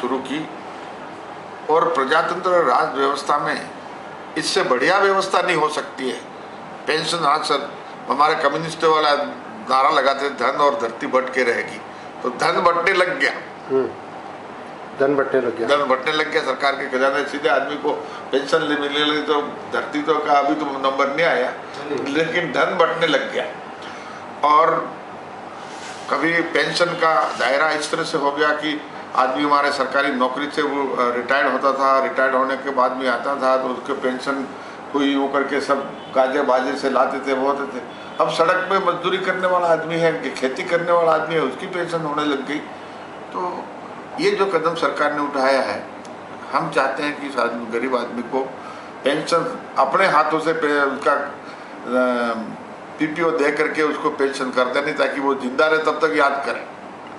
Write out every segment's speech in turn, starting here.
शुरू की, और प्रजातंत्र राज व्यवस्था में इससे बढ़िया व्यवस्था नहीं हो सकती है। पेंशन आज सर हमारे कम्युनिस्ट वाला नारा लगाते धन और धरती बट के रहेगी, तो धन बटने लग गया। धन बटने लग गया सरकार के खजाने, सीधे आदमी को पेंशन मिलने लगी, तो धरती तो का अभी तो नंबर नहीं आया, लेकिन धन बटने लग गया। और कभी पेंशन का दायरा इस तरह से हो गया कि आदमी हमारे सरकारी नौकरी से वो रिटायर्ड होता था, रिटायर्ड होने के बाद में आता था तो उसके पेंशन कोई वो करके सब गाजे बाजे से लाते थे, वो होते थे। अब सड़क पे मजदूरी करने वाला आदमी है, खेती करने वाला आदमी है, उसकी पेंशन होने लग गई। तो ये जो कदम सरकार ने उठाया है, हम चाहते हैं कि गरीब आदमी को पेंशन अपने हाथों से उसका पीपीओ दे करके उसको पेंशन कर देनी, ताकि वो जिंदा रहे तब तक याद करे।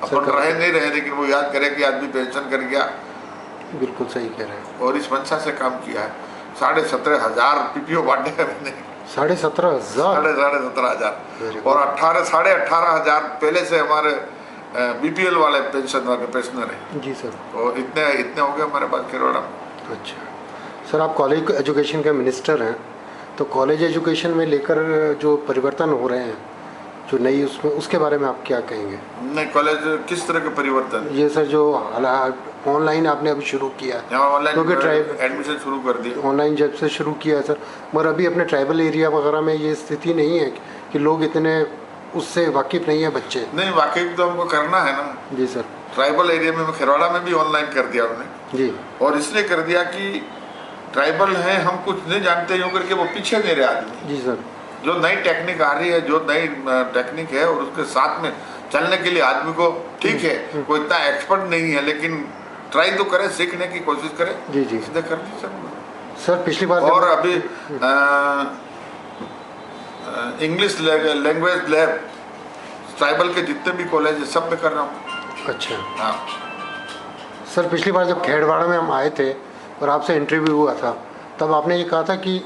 अपन रहे नहीं रहे, लेकिन वो याद करे कि आदमी पेंशन कर गया। बिल्कुल सही कह रहे हैं। और इस मंशा से काम किया है। 17,500 पीपीओ बांटे हैं मैंने। 17,500 17,500 और 18,500 पहले से हमारे बीपीएल वाले पेंशनर है जी सर। और इतने हो गए हमारे पास खेरवाड़ा में। अच्छा सर, आप कॉलेज एजुकेशन के मिनिस्टर हैं, तो कॉलेज एजुकेशन में लेकर जो परिवर्तन हो रहे हैं, जो नई उसमें, उसके बारे में आप क्या कहेंगे? नहीं, कॉलेज किस तरह के परिवर्तन? ये सर जो ऑनलाइन आपने अभी शुरू किया, क्योंकि ट्राइब एडमिशन शुरू कर दी ऑनलाइन जब से शुरू किया सर, मगर अभी अपने ट्राइबल एरिया वगैरह में ये स्थिति नहीं है कि लोग इतने उससे वाकिफ नहीं है बच्चे। नहीं, वाकिफ तो हमको करना है ना जी सर। ट्राइबल एरिया में खेरवाड़ा में भी ऑनलाइन कर दिया उन्होंने जी, और इसलिए कर दिया कि ट्राइबल हैं, हम कुछ नहीं जानते यूँ करके वो पीछे नहीं रहे आदमी। जी सर। जो नई टेक्निक आ रही है, जो नई टेक्निक है और उसके साथ में चलने के लिए आदमी को ठीक है, कोई इतना एक्सपर्ट नहीं है, लेकिन ट्राई तो करे, सीखने की कोशिश करे। जी जी इसलिए कर दी सर पिछली बार। और अभी इंग्लिश लैंग्वेज लैब ट्राइबल के जितने भी कॉलेज है सब में कर रहा हूँ। अच्छा हाँ सर, पिछली बार जब खेड़वाड़ा में हम आए थे और आपसे इंटरव्यू हुआ था, तब आपने ये कहा था कि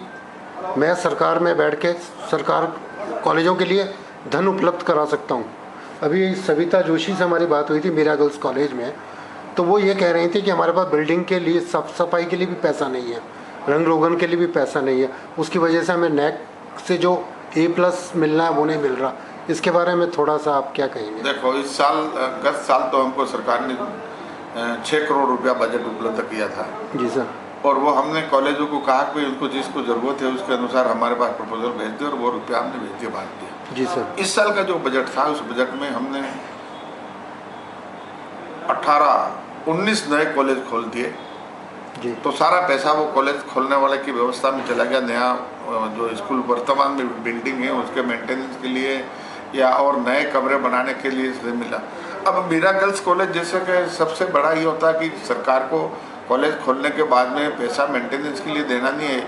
मैं सरकार में बैठ के सरकार कॉलेजों के लिए धन उपलब्ध करा सकता हूँ। अभी सविता जोशी से हमारी बात हुई थी मीरा गर्ल्स कॉलेज में, तो वो ये कह रही थी कि हमारे पास बिल्डिंग के लिए साफ सफाई के लिए भी पैसा नहीं है, रंग रोगन के लिए भी पैसा नहीं है, उसकी वजह से हमें नैक से जो A+ मिलना है वो नहीं मिल रहा। इसके बारे में थोड़ा सा आप क्या कहेंगे? देखो, इस साल गत साल तो हमको सरकार ने 6 करोड़ रुपया बजट उपलब्ध किया था। जी सर। और वो हमने कॉलेजों को कहा कि उनको जिसको ज़रूरत है उसके अनुसार हमारे पास प्रपोजल भेज दिया, और वो रुपया हमने भेज दिया, बांट दिया। जी सर। इस साल का जो बजट था, उस बजट में हमने 19 नए कॉलेज खोल दिए। जी। तो सारा पैसा वो कॉलेज खोलने वाले की व्यवस्था में चला गया। नया जो स्कूल वर्तमान में बिल्डिंग है उसके मेंटेनेंस के लिए या और नए कमरे बनाने के लिए इसलिए मिला। अब मीरा गर्ल्स कॉलेज जैसे कि सबसे बड़ा ये होता है कि सरकार को कॉलेज खोलने के बाद में पैसा मेंटेनेंस के लिए देना नहीं है।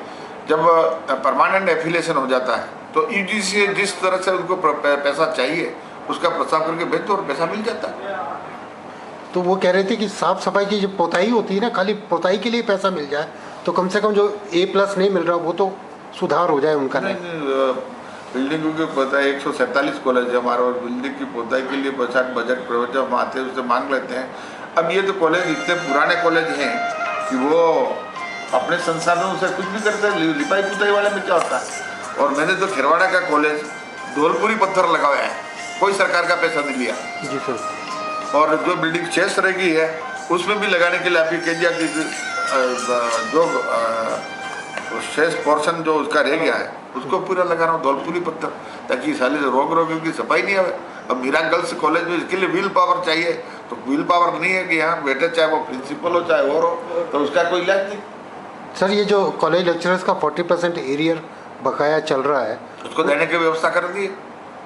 जब परमानेंट एफिलिएशन हो जाता है तो ईडी से जिस तरह से उनको पैसा चाहिए उसका प्रस्ताव करके भेज दो और पैसा मिल जाता है। तो वो कह रहे थे कि साफ सफाई की जो पोताई होती है ना, खाली पोताई के लिए पैसा मिल जाए तो कम से कम जो A+ नहीं मिल रहा वो तो सुधार हो जाए उनका। नहीं, बिल्डिंग की पोताई 147 कॉलेज है हमारा, और बिल्डिंग की पोताई के लिए बजट जब आते हैं उससे मांग लेते हैं। अब ये तो कॉलेज इतने पुराने कॉलेज हैं कि वो अपने संसाधनों से कुछ भी करते हैं। लिपाई पुताई वाले में क्या होता है। और मैंने तो खेरवाड़ा का कॉलेज धौलपुरी पत्थर लगाया है, कोई सरकार का पैसा नहीं लिया। जी सर। और जो बिल्डिंग शेष रह गई है उसमें भी लगाने के लिए आप ये कह दिया कि जो शेष पोर्शन जो उसका रह गया है उसको पूरा लगा रहा हूँ धौलपुरी पत्थर, ताकि साले से रोग की सफाई नहीं आवे। अब मीरा गर्ल्स कॉलेज में इसके लिए व्हील पावर चाहिए, तो व्हील पावर नहीं है कि यहाँ बैठे, चाहे वो प्रिंसिपल हो चाहे और हो, तो उसका कोई इलाज नहीं। सर, ये जो कॉलेज लेक्चरर्स का 40% एरियर बकाया चल रहा है उसको देने की व्यवस्था कर दी है।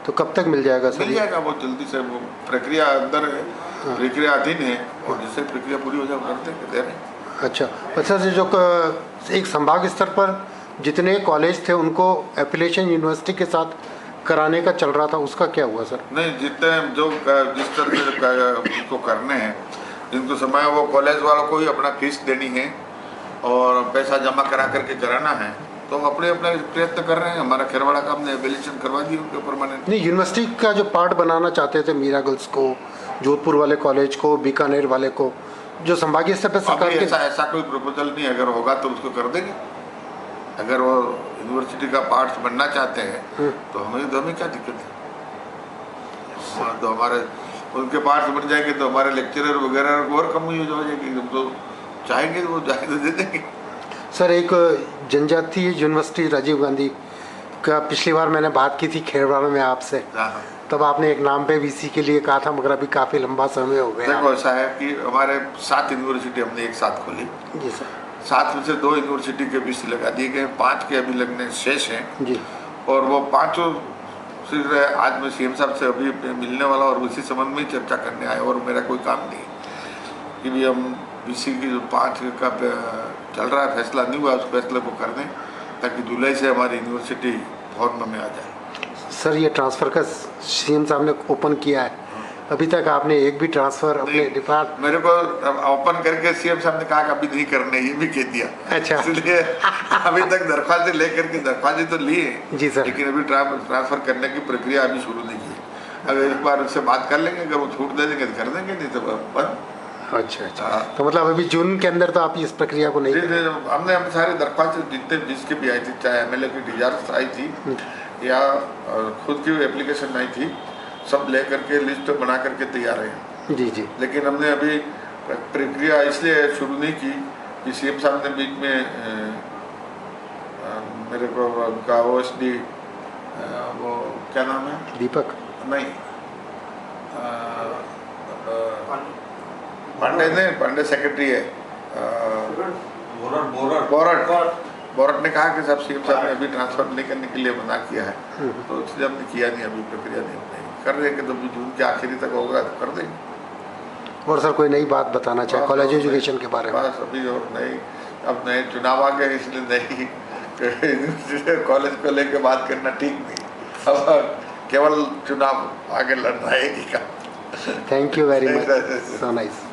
तो कब तक मिल जाएगा सर? मिल जाएगा, वो जल्दी से, वो प्रक्रिया अंदर है, प्रक्रिया अधीन है, और जिससे प्रक्रिया पूरी हो जाए करते दे रहे हैं। अच्छा सर, जो एक संभाग स्तर पर जितने कॉलेज थे उनको एफिलिएशन यूनिवर्सिटी के साथ कराने का चल रहा था, उसका क्या हुआ सर? नहीं, जितने जो जिस तरह से उसको करने हैं, जिनको समय वो कॉलेज वालों को ही अपना फीस देनी है और पैसा जमा करा करके कराना है, तो अपने अपने प्रयत्न कर रहे हैं। हमारा खेरवाड़ा का हमने एफिलिएशन करवा दी उनके परमानेंट। नहीं, यूनिवर्सिटी का जो पार्ट बनाना चाहते थे मीरा गर्ल्स को, जोधपुर वाले कॉलेज को, बीकानेर वाले को, जो संभागीय स्तर पर सरकार अभी के ऐसा कोई प्रपोजल नहीं, अगर होगा तो उसको कर देंगे। अगर वो यूनिवर्सिटी का पार्ट बनना चाहते हैं तो हमें क्या दिक्कत है। तो हमारे उनके पार्ट बन जाएंगे तो हमारे लेक्चरर वगैरह और कम यूज हो जाएगी। हम तो चाहेंगे वो जाए तो दे देंगे। सर, एक जनजातीय यूनिवर्सिटी राजीव गांधी का पिछली बार मैंने बात की थी खेड़वाड़ा में आपसे, तब आपने एक नाम पे वीसी के लिए कहा था, मगर अभी काफ़ी लंबा समय हो गया। देखो ऐसा है कि हमारे 7 यूनिवर्सिटी हमने एक साथ खोली जी सर। 7 में से 2 यूनिवर्सिटी के वीसी लगा दिए गए, 5 के अभी लगने शेष हैं जी। और वो 5 से आज मैं सीएम साहब से अभी मिलने वाला और उसी संबंध में चर्चा करने आया। और मेरा कोई काम नहीं कि भी हम वीसी की जो 5 का चल रहा है फैसला नहीं हुआ, उस फैसले को कर दें ताकि जुलाई से हमारी यूनिवर्सिटी फॉर्म में आ जाए। सर, ये ट्रांसफ़र का सीएम साहब ने ओपन किया है, अभी तक आपने एक भी ट्रांसफ़र अपने डिपार्ट मेरे को ओपन करके सीएम साहब ने कहा कि अभी नहीं करने, ये भी कह दिया। अच्छा। इसलिए अभी तक दरख्वास्तें लेकर के दरख्वास्तें तो ली है जी सर। लेकिन अभी ट्रांसफर करने की प्रक्रिया अभी शुरू नहीं की। अगर एक बार उससे बात कर लेंगे, अगर वो छूट दे देंगे तो कर देंगे, नहीं तो बंद। अच्छा। तो मतलब अभी जून के अंदर तो आप इस प्रक्रिया को नहीं हमने हम सारे दरख्वास्त जितने जिसके भी आई थी, चाहे एमएलए की डिजार्स आई थी या खुद की एप्लीकेशन आई थी, सब ले करके लिस्ट बना करके तैयार है। जी। लेकिन हमने अभी प्रक्रिया इसलिए शुरू नहीं की कि सीएम साहब ने बीच में मेरे को उनका OSD वो क्या नाम है, दीपक नहीं पांडे सेक्रेटरी है, बोरट ने कहा कि सब सीएम साहब ने अभी ट्रांसफर नहीं करने के लिए मना किया है, तो इसलिए हमने किया नहीं, अभी प्रक्रिया नहीं कर देंगे। तो जून के आखिरी तक होगा तो कर देंगे। और सर कोई नई बात बताना चाहे कॉलेज एजुकेशन के बारे में? बस अभी और नई, अब नए चुनाव आ गए इसलिए नई कॉलेज को लेके बात करना ठीक नहीं, अब केवल चुनाव आगे लड़ना है। Thank you very much, so nice.